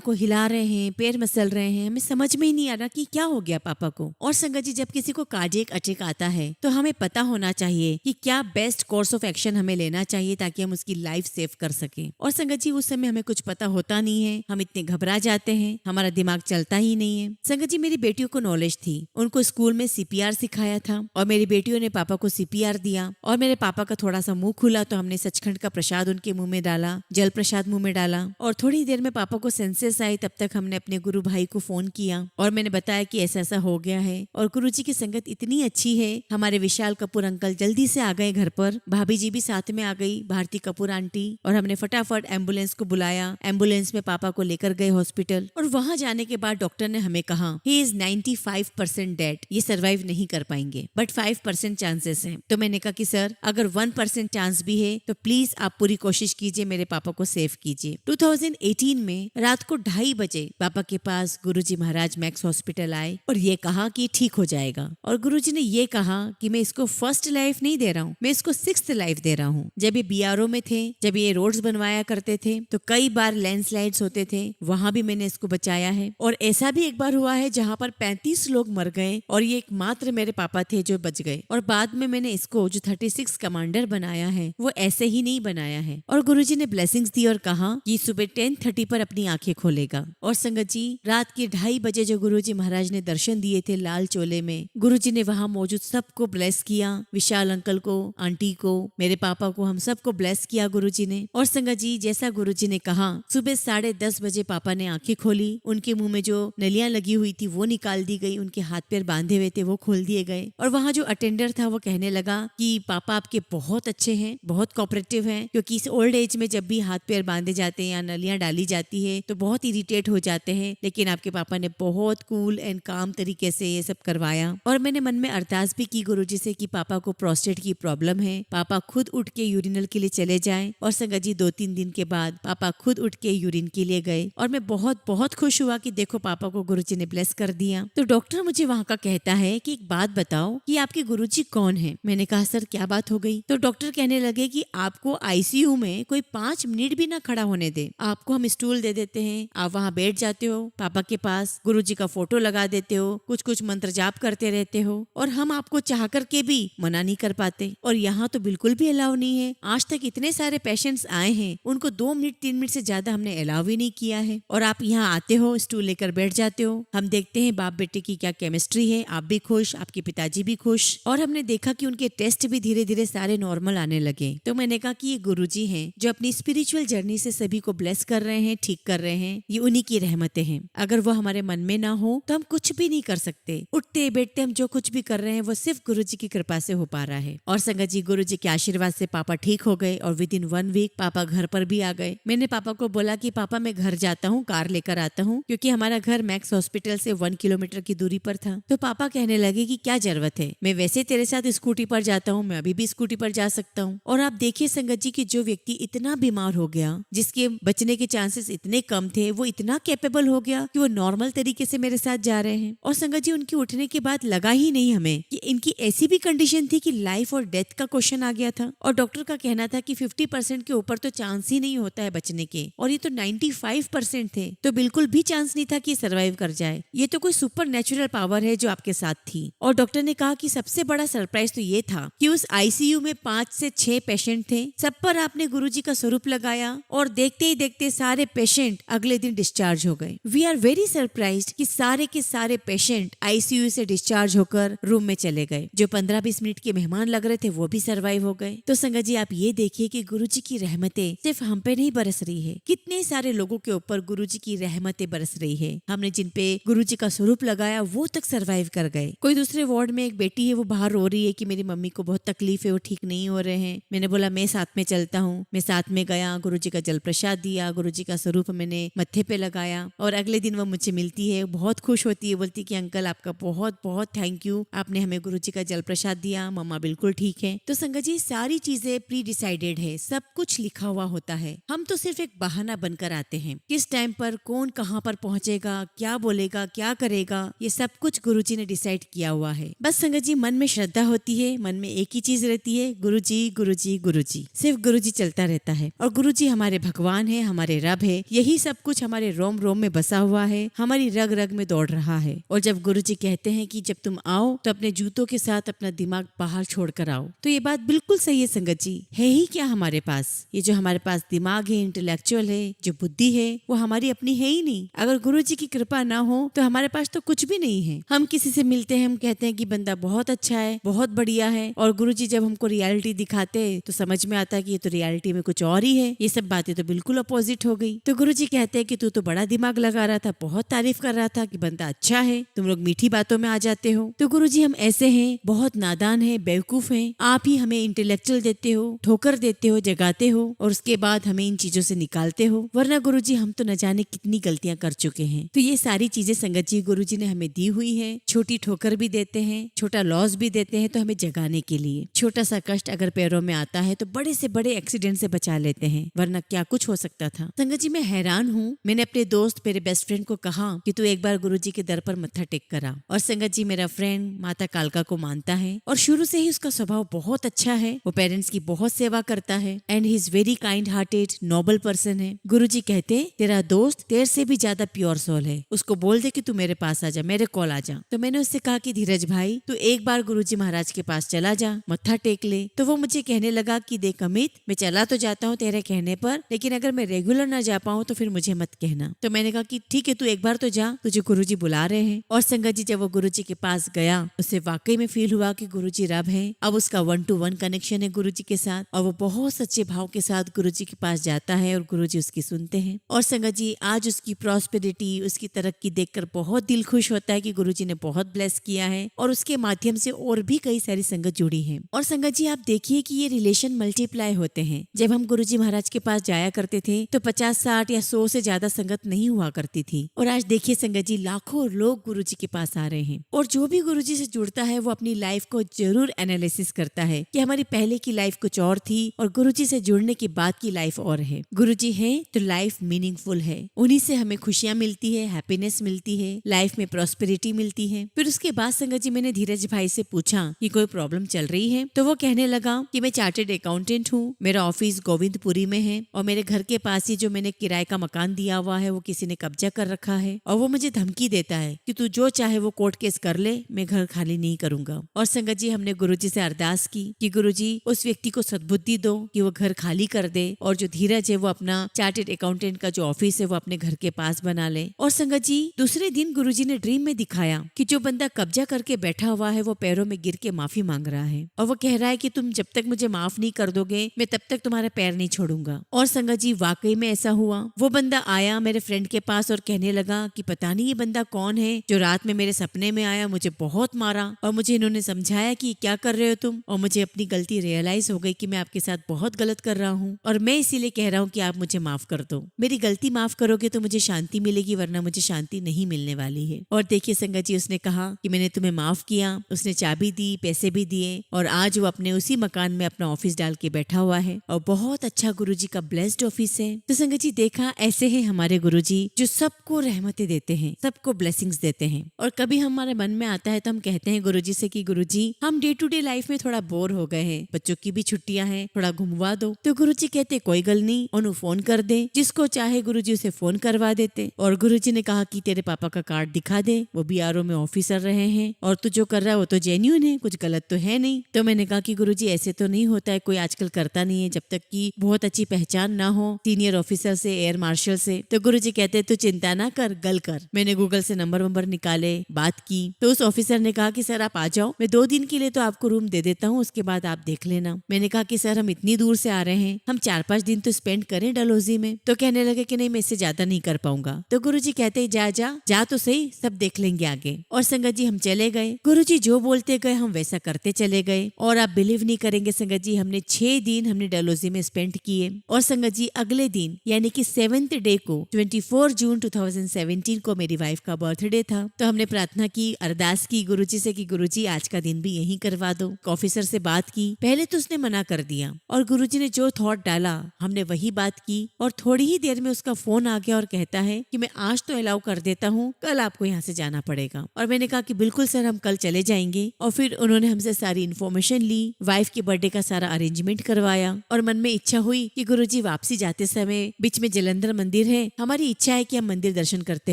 को हिला रहे हैं, पैर मसल रहे हैं, हमें समझ में ही नहीं आ रहा कि क्या हो गया पापा को। और संगत जी जब किसी को कार्डियक अटैक आता है तो हमें पता होना चाहिए कि क्या बेस्ट कोर्स ऑफ एक्शन हमें लेना चाहिए ताकि हम उसकी लाइफ सेव कर सके। और संगत जी उस समय हमें कुछ पता होता नहीं है, हम इतने घबरा जाते हैं, हमारा दिमाग चलता ही नहीं है। संगत जी मेरी बेटियों को नॉलेज थी, उनको स्कूल में सीपीआर सिखाया था और मेरी बेटियों ने पापा को सीपीआर दिया और मेरे पापा का थोड़ा सा मुंह खुला तो हमने सचखंड का प्रसाद उनके मुंह में डाला, जल प्रसाद मुंह में डाला और थोड़ी देर में पापा को सेंसेस आई। तब तक हमने अपने गुरु भाई को फोन किया और मैंने बताया कि ऐसा ऐसा हो गया है। और गुरुजी की संगत इतनी अच्छी है, हमारे विशाल कपूर अंकल जल्दी से आ गए घर पर, भाभी जी भी साथ में आ गई, भारती कपूर आंटी, और हमने फटाफट एम्बुलेंस को बुलाया। एम्बुलेंस में पापा को लेकर गए हॉस्पिटल और वहां जाने के बाद डॉक्टर ने हमें कहा ही इज 95% डेड, ये सर्वाइव नहीं कर पाएंगे बट 5% चांसेस हैं। तो मैंने कहा कि सर अगर 1% चांस भी है तो प्लीज आप पूरी कोशिश कीजिए, मेरे पापा को सेव कीजिए। 2018 में रात को 2:30 बजे पापा के पास गुरुजी महाराज मैक्स हॉस्पिटल आए और ये कहा कि ठीक हो जाएगा। और गुरुजी ने ये कहा कि मैं इसको फर्स्ट लाइफ नहीं दे रहा हूँ, मैं इसको 6th लाइफ दे रहा हूँ। जब ये बीआरओ में थे, जब ये रोड्स बनवाया करते थे तो कई बार लैंडस्लाइड्स होते थे, वहां भी मैंने इसको बचाया है। और ऐसा भी एक बार हुआ है जहाँ पर 35 लोग मर गए और ये एकमात्र मेरे पापा थे जो बच गए। और बाद में मैंने इसको जो 36 कमांडर बनाया है वो ऐसे ही नहीं बनाया है। और गुरुजी ने ब्लेसिंग्स दी और कहा कि सुबह 10:30 पर अपनी आंखें खोलेगा। और संगत जी रात के 2:30 बजे जो गुरुजी महाराज ने दर्शन दिए थे लाल चोले में, गुरुजी ने वहां मौजूद सबको ब्लेस किया, विशाल अंकल को, आंटी को, मेरे पापा को, हम सबको ब्लेस किया गुरुजी ने। और संगत जी जैसा गुरुजी ने कहा सुबह 10:30 बजे पापा ने आंखें खोली, उनके मुंह में जो नलियां लगी हुई थी वो निकाल दी गई, उनके हाथ पैर बांधे हुए थे वो खोल दिए गए। और वहाँ जो अटेंडर था वो कहने लगा कि पापा आपके बहुत अच्छे हैं, बहुत कोऑपरेटिव हैं, क्योंकि इस ओल्ड एज में जब भी हाथ पैर बांधे जाते हैं या नलियां डाली जाती है तो बहुत इरिटेट हो जाते हैं, लेकिन आपके पापा ने बहुत कूल एंड काम तरीके से ये सब करवाया। और मैंने मन में अरदास भी की गुरुजी से कि पापा को प्रोस्टेट की प्रॉब्लम है, पापा खुद उठ के यूरिनल के लिए चले जाएं। और संगत जी 2-3 दिन के बाद पापा खुद उठ के यूरिन के लिए गए और मैं बहुत बहुत खुश हुआ कि देखो पापा को गुरुजी ने ब्लेस कर दिया। तो डॉक्टर मुझे वहाँ का कहता है कि एक बात बताओ कि आपके गुरुजी कौन है। मैंने कहा सर क्या बात हो गई। तो डॉक्टर कहने लगे कि आपको आईसीयू में कोई 5 मिनट भी ना खड़ा होने दे, आपको हम स्टूल दे देते हैं, आप वहाँ बैठ जाते हो पापा के पास, गुरुजी का फोटो लगा देते हो, कुछ कुछ मंत्र जाप करते रहते हो और हम आपको चाह करके भी मना नहीं कर पाते। और यहाँ तो बिल्कुल भी अलाउ नहीं है, आज तक इतने सारे पेशेंट्स आए हैं उनको 2 मिनट 3 मिनट से ज्यादा हमने अलाउ ही नहीं किया है और आप यहाँ आते हो स्टूल लेकर बैठ जाते हो। हम देखते हैं बाप बेटे की क्या केमिस्ट्री है, आप भी खुश, आपके पिताजी भी खुश। और हमने देखा कि उनके टेस्ट भी धीरे धीरे सारे नॉर्मल आने लगे। तो मैंने कहा कि ये गुरुजी हैं जो अपनी स्पिरिचुअल जर्नी से सभी को ब्लेस कर रहे हैं, ठीक कर रहे हैं, ये उन्हीं की रहमतें हैं। अगर वो हमारे मन में ना हो तो हम कुछ भी नहीं कर सकते। उठते बैठते हम जो कुछ भी कर रहे हैं वो सिर्फ गुरुजी की कृपा से हो पा रहा है। और संगत जी गुरुजी के आशीर्वाद से पापा ठीक हो गए और विदिन 1 वीक पापा घर पर भी आ गए। मैंने पापा को बोला कि पापा मैं घर जाता हूँ, कार लेकर आता हूँ, क्योंकि हमारा घर मैक्स हॉस्पिटल से 1 किलोमीटर की दूरी पर था। तो पापा कहने लगे कि क्या जरूरत है, मैं वैसे तेरे साथ स्कूटी पर जाता हूँ, मैं अभी भी स्कूटी पर जा सकता हूँ। और आप देखिए संगत जी की जो व्यक्ति इतना बीमार हो गया, जिसके बचने के चांसेस इतने कम थे, वो इतना कैपेबल हो गया कि वो नॉर्मल तरीके से मेरे साथ जा रहे हैं। और संगत जी उनके उठने के बाद लगा ही नहीं हमें कि इनकी ऐसी भी कंडीशन थी कि लाइफ और डेथ का क्वेश्चन आ गया था। और डॉक्टर का कहना था कि 50% के ऊपर तो चांस ही नहीं होता है बचने के, और ये तो 95% थे, तो बिल्कुल भी चांस नहीं था कि सर्वाइव कर जाए। ये तो कोई सुपर नेचुरल पावर है जो आपके साथ थी। और डॉक्टर ने कहा कि सबसे बड़ा सरप्राइज तो ये था कि उस आईसीयू में 5 से 6 पेशेंट थे, सब पर आपने गुरुजी का स्वरूप लगाया और देखते ही देखते सारे पेशेंट अगले दिन डिस्चार्ज हो गए। वी आर वेरी सरप्राइज्ड कि सारे के सारे पेशेंट आईसीयू से डिस्चार्ज होकर रूम में चले गए। जो 15-20 मिनट के मेहमान लग रहे थे वो भी सर्वाइव हो गए। तो संगत जी आप ये देखिए कि गुरुजी की रहमतें सिर्फ हम पे नहीं बरस रही है, कितने सारे लोगों के ऊपर गुरुजी की रहमतें बरस रही है। हमने जिन पे गुरुजी का स्वरूप लगाया वो तक सर्वाइव कर गए। कोई दूसरे वार्ड में एक बेटी है, वो बाहर रो रही है कि मेरी मम्मी को बहुत तकलीफ है, वो ठीक नहीं हो रहे हैं। मैंने बोला मैं साथ में चलता हूँ। मैं साथ में गया, गुरुजी का जल प्रसाद दिया, गुरुजी का स्वरूप मैंने मत्थे पे लगाया और अगले दिन वो मुझे मिलती है, बहुत खुश होती है, बोलती कि अंकल आपका बहुत बहुत थैंक यू, आपने हमें गुरुजी का जल प्रसाद दिया, मम्मा बिल्कुल ठीक है। तो संगत जी सारी चीजें प्री डिसाइडेड है, सब कुछ लिखा हुआ होता है। हम तो सिर्फ एक बहाना बनकर आते हैं। किस टाइम पर कौन कहाँ पर पहुंचेगा, क्या बोलेगा, क्या करेगा, ये सब कुछ गुरुजी ने डिसाइड किया हुआ है। बस संगत जी मन में श्रद्धा होती है, मन में एक ही चीज रहती है, गुरुजी गुरुजी गुरुजी, सिर्फ गुरुजी चलता रहता है। और गुरुजी हमारे भगवान है, हमारे रब है, यही सब कुछ हमारे रोम रोम में बसा हुआ है, हमारी रग रग में दौड़ रहा है। और जब गुरुजी कहते हैं कि जब तुम आओ तो अपने जूतों के साथ अपना दिमाग बाहर छोड़ कर आओ, तो ये बात बिल्कुल सही है संगत जी। है ही क्या हमारे पास, ये जो हमारे पास दिमाग है, इंटेलेक्चुअल है, जो बुद्धि है, वो हमारी अपनी है ही नहीं। अगर गुरुजी की कृपा ना हो तो हमारे पास तो कुछ भी नहीं है। हम किसी से मिलते हैं, हम कहते हैं कि बंदा बहुत अच्छा है, बहुत बढ़िया है, और गुरुजी जब हमको रियलिटी दिखाते तो समझ में आता है कि ये तो रियलिटी में कुछ और ही है। ये सब बातें तो बिल्कुल अपोजिट हो गई। तो गुरुजी कहते हैं कि तू तो बड़ा दिमाग लगा रहा था, बहुत तारीफ कर रहा था कि बंदा अच्छा है, तुम लोग मीठी बातों में आ जाते हो। तो गुरुजी हम ऐसे हैं, बहुत नादान है, बेवकूफ हैं, आप ही हमें इंटेलेक्चुअल देते हो, ठोकर देते हो, जगाते हो, और उसके बाद हमें इन चीजों से निकालते हो, वरना गुरुजी हम तो न जाने कितनी गलतियां कर चुके हैं। तो ये सारी चीजें संगत जी गुरुजी ने हमें दी हुई है। छोटी ठोकर भी देते हैं, छोटा लॉस भी देते हैं, तो हमें जगाने के लिए। छोटा सा कष्ट अगर पैरों में आता है तो बड़े से बड़े एक्सीडेंट से बचा लेते हैं, वरना क्या कुछ हो सकता था। संगत जी मैं हैरान हूँ, मैंने अपने दोस्त मेरे बेस्ट फ्रेंड को कहा कि तू एक बार गुरुजी के दर पर मत्था टेक कर आ। और संगत जी मेरा फ्रेंड माता कालका को मानता है, और शुरू से ही उसका स्वभाव बहुत अच्छा है, वो पेरेंट्स की बहुत सेवा करता है, and he is very kind hearted, Nobel person है। गुरुजी कहते तेरा दोस्त तेरे से भी ज्यादा प्योर सोल है, उसको बोल दे कि तू मेरे पास आ जा, मेरे कॉल आ जा। तो मैंने उससे कहा कि धीरज भाई तू एक बार गुरुजी महाराज के पास चला जा, मत्था टेक ले। तो वो मुझे कहने लगा कि देख अमित, मैं चला तो जाता हूँ तेरे कहने पर, लेकिन अगर मैं रेगुलर ना जा पाऊँ तो फिर मुझे मत कहना। तो मैंने कहा कि ठीक है, तू एक बार तो जा, तुझे गुरुजी बुला रहे हैं। और संगत जी जब वो गुरुजी के पास गया, उसे वाकई में फील हुआ कि गुरुजी रब है। अब उसका 1-to-1 कनेक्शन है गुरुजी के साथ, और वो बहुत सच्चे भाव के साथ गुरुजी के पास जाता है, और गुरुजी उसकी सुनते हैं। और संगत जी आज उसकी प्रॉस्पेरिटी, उसकी तरक्की देखकर बहुत दिल खुश होता है कि गुरुजी ने बहुत ब्लेस किया है, और उसके माध्यम से और भी कई सारी संगत जुड़ी है। और संगत जी आप देखिए कि ये रिलेशन मल्टीप्लाई होते हैं। जब हम गुरुजी महाराज के पास जाया करते थे तो 50, 60 या 100 से ज्यादा संगत नहीं हुआ करती थी, और आज देखिए संगत जी लाखों लोग गुरुजी के पास आ रहे हैं। और जो भी गुरुजी से जुड़ता है वो अपनी लाइफ को जरूर एनालिसिस करता है कि हमारी पहले की लाइफ कुछ और थी और गुरुजी से जुड़ने के बाद की लाइफ और है। गुरुजी है तो लाइफ मीनिंगफुल है, उन्हीं से हमें खुशियां मिलती है, हैप्पीनेस मिलती है, लाइफ में प्रॉस्पेरिटी मिलती है। फिर उसके बाद संगत जी मैंने धीरज भाई से पूछा कि कोई प्रॉब्लम चल रही है, तो वो कहने लगा कि मैं चार्टेड अकाउंटेंट हूँ, मेरा ऑफिस गोविंदपुरी में है, और मेरे घर के पास ही जो मैंने किराए का मकान दिया हुआ है वो किसी ने कब्जा कर रखा है, और वो मुझे धमकी देता है कि तू जो चाहे वो कोर्ट केस कर ले, मैं घर खाली नहीं करूंगा। और संगत जी हमने गुरुजी से अरदास की कि गुरुजी उस व्यक्ति को सद्बुद्धि दो कि वो घर खाली कर दे, और जो धीरज है वो अपना चार्टेड अकाउंटेंट का जो ऑफिस है वो अपने घर के पास बना ले। और संगत जी दूसरे दिन गुरुजी ने ड्रीम में दिखाया कि जो बंदा कब्जा करके बैठा हुआ है वो पैरों में गिर के माफी मांग रहा है, और वो कह रहा है कि तुम जब तक मुझे माफ नहीं कर दोगे मैं तब तक तुम्हारे पैर नहीं छोड़ूंगा। और संगत जी वाकई में ऐसा हुआ। वो बंदा आया मेरे फ्रेंड के पास और कहने लगा कि पता नहीं ये बंदा कौन है जो रात में मेरे सपने में आया, मुझे बहुत मारा, और मुझे इन्होंने समझाया कि क्या कर रहे हो तुम, और मुझे अपनी गलती रियलाइज हो गई कि मैं आपके साथ बहुत गलत कर रहा हूँ, और मैं इसीलिए कह रहा हूँ कि आप मुझे माफ कर दो। मेरी गलती माफ करोगे तो मुझे शांति मिलेगी, वरना मुझे शांति नहीं मिलने वाली है। और देखिए संगत जी उसने कहा कि मैंने तुम्हें माफ किया, उसने चाबी दी, पैसे भी दिए, और आज वो अपने उसी मकान में अपना ऑफिस डाल के बैठा हुआ है, और बहुत अच्छा गुरुजी का ब्लेस्ड ऑफिस है। तो संगत जी देखा ऐसे है हमारे गुरुजी जो सबको रहमतें देते हैं, सबको ब्लेसिंग्स देते हैं। और कभी हमारे मन में आता है तो हम कहते हैं गुरुजी से कि गुरुजी हम डे टू डे लाइफ में थोड़ा बोर हो गए हैं, बच्चों की भी छुट्टियां हैं, थोड़ा घुमवा दो। तो गुरुजी कहते कोई गल नहीं, उन्हें फोन कर दे, जिसको चाहे गुरुजी उसे फोन करवा देते। और गुरुजी ने कहा कि तेरे पापा का कार्ड दिखा दे, वो बीआरओ में ऑफिसर रहे हैं, और तू जो कर रहा है वो तो जेन्युइन है, कुछ गलत तो है नहीं। तो मैंने कहा कि गुरुजी ऐसे तो नहीं होता है, कोई आजकल करता नहीं है जब तक कि बहुत अच्छी पहचान ना हो सीनियर ऑफिसर से, एयर मार्शल से। तो गुरुजी कहते तू चिंता ना कर, गल कर। मैंने गूगल से नंबर निकाले, बात की, तो उस ऑफिसर ने कहा कि सर आप आ जाओ, मैं 2 दिन के लिए तो आपको रूम दे देता हूँ, उसके बाद आप देख लेना। मैंने कहा कि सर हम इतनी दूर से आ रहे हैं, हम 4-5 दिन तो स्पेंड करें डलहौजी में। तो कहने लगे कि नहीं मैं इससे ज्यादा नहीं कर पाऊंगा। तो गुरुजी कहते जा तो सही, सब देख लेंगे आगे। और संगत जी हम चले गए, गुरुजी जो बोलते गए हम वैसा करते चले गए, और आप बिलीव नहीं करेंगे संगत जी हमने 6 दिन हमने डलहौजी में स्पेंड किए। और संगत जी अगले दिन यानी कि 7th डे को 24 जून 2017 को मेरी वाइफ का बर्थडे था। तो हमने प्रार्थना की अरदास की गुरुजी से कि गुरुजी आज का दिन भी यहीं करवा दो। ऑफिसर से बात की, पहले तो उसने मना कर दिया और गुरुजी ने जो थॉट डाला हमने वही बात की और थोड़ी ही देर में उसका फोन आ गया और कहता है कि मैं आज तो अलाउ कर देता हूँ, कल आपको यहाँ से जाना पड़ेगा। और मैंने कहा कि बिल्कुल सर, हम कल चले जाएंगे। और फिर उन्होंने हमसे सारी इन्फॉर्मेशन ली, वाइफ के बर्थडे का सारा अरेंजमेंट करवाया और मन में इच्छा हुई कि गुरुजी वापसी जाते समय बीच में जलंधर मंदिर है, हमारी इच्छा है कि हम मंदिर दर्शन करते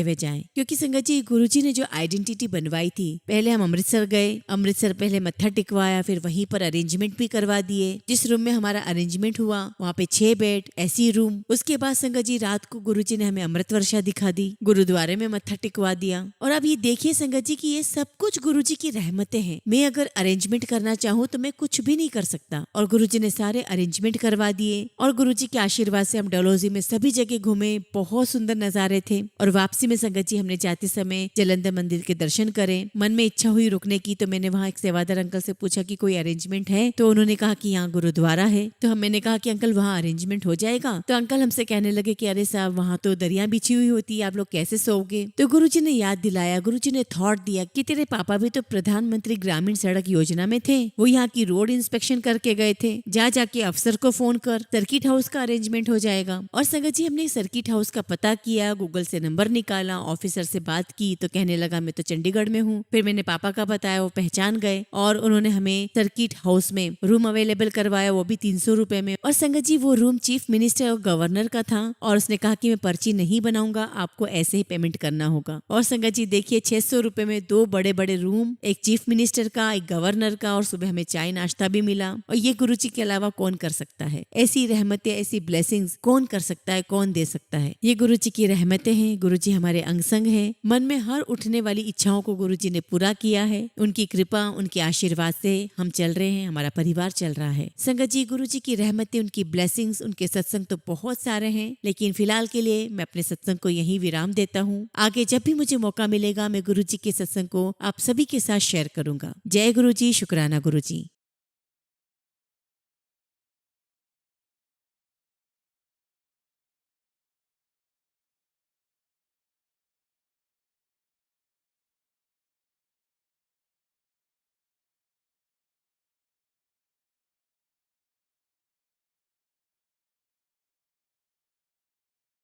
हुए जाएं। क्योंकि संगत जी, गुरुजी ने जो आइडेंटिटी बनवाई थी, पहले हम अमृतसर गए, अमृतसर पहले मत्था टिकवाया, फिर वहीं पर अरेंजमेंट भी करवा दिए। जिस रूम में हमारा अरेंजमेंट हुआ वहाँ पे 6 बेड, ऐसी रूम। उसके बाद संगत जी रात को गुरुजी ने हमें अमृत वर्षा दिखा दी, गुरुद्वारे में मत्था टिकवा दिया। और अब ये देखिए संगत जी कि ये सब कुछ गुरुजी की रहमतें हैं। मैं अगर अरेंजमेंट करना चाहूँ तो मैं कुछ भी नहीं कर सकता और गुरुजी ने सारे अरेंजमेंट करवा दिए। और गुरुजी के आशीर्वाद से हम डलहौजी में सभी जगह घूमे, बहुत सुंदर नजारे थे। और वापसी में संगत जी हमने जाते समय जलंधर मंदिर के दर्शन करे। मन में इच्छा हुई रुकने की, तो मैंने वहाँ एक सेवादार अंकल से पूछा कि कोई अरेंजमेंट है, तो उन्होंने कहा कि यहाँ गुरुद्वारा है। तो मैंने कहा कि अंकल वहाँ अरेंजमेंट हो जाएगा। तो अंकल हमसे कहने लगे कि अरे साहब, वहाँ तो दरिया बिछी हुई होती है, आप लोग कैसे सोओगे। तो गुरुजी ने याद दिलाया, गुरुजी ने थॉट दिया कि तेरे पापा भी तो प्रधानमंत्री ग्रामीण सड़क योजना में थे, वो यहाँ की रोड इंस्पेक्शन करके गए थे, जा जाके अफसर को फोन कर, सर्किट हाउस का अरेंजमेंट हो जाएगा। और संगत जी हमने सर्किट हाउस का पता किया, गूगल से नंबर निकाला, ऑफिसर से बात की तो कहने लगा मैं तो चंडीगढ़ में हूँ। फिर मैंने पापा का बताया, वो पहचान गए और उन्होंने हमें सर्किट हाउस में रूम अवेलेबल करवाया, वो भी 300 रुपए में। और संगत जी वो रूम चीफ मिनिस्टर और गवर्नर का था और उसने कहा कि मैं पर्ची नहीं बनाऊंगा, आपको ऐसे ही पेमेंट करना होगा। और संगत जी देखिए 600 रुपए में 2 बड़े बड़े रूम, एक चीफ मिनिस्टर का, एक गवर्नर का, और सुबह हमें चाय नाश्ता भी मिला। और ये गुरुजी के अलावा कौन कर सकता है? ऐसी रहमतें, ऐसी ब्लेसिंग्स कौन कर सकता है, कौन दे सकता है? ये गुरुजी की रहमतें हैं। गुरुजी हमारे अंग संग हैं। मन में हर उठने वाली इच्छाओं को गुरुजी ने पूरा किया है। उनकी कृपा, उनके आशीर्वाद से हम चल रहे हैं, हमारा परिवार चल रहा है। संगत जी गुरुजी की रहमतें, उनकी ब्लेसिंग्स, उनके सत्संग तो बहुत सारे हैं, लेकिन फिलहाल के लिए मैं अपने सत्संग को यहीं विराम देता हूँ। आगे जब भी मुझे मौका मिलेगा मैं गुरुजी के सत्संग को आप सभी के साथ शेयर करूंगा। जय गुरुजी, शुक्राना गुरुजी।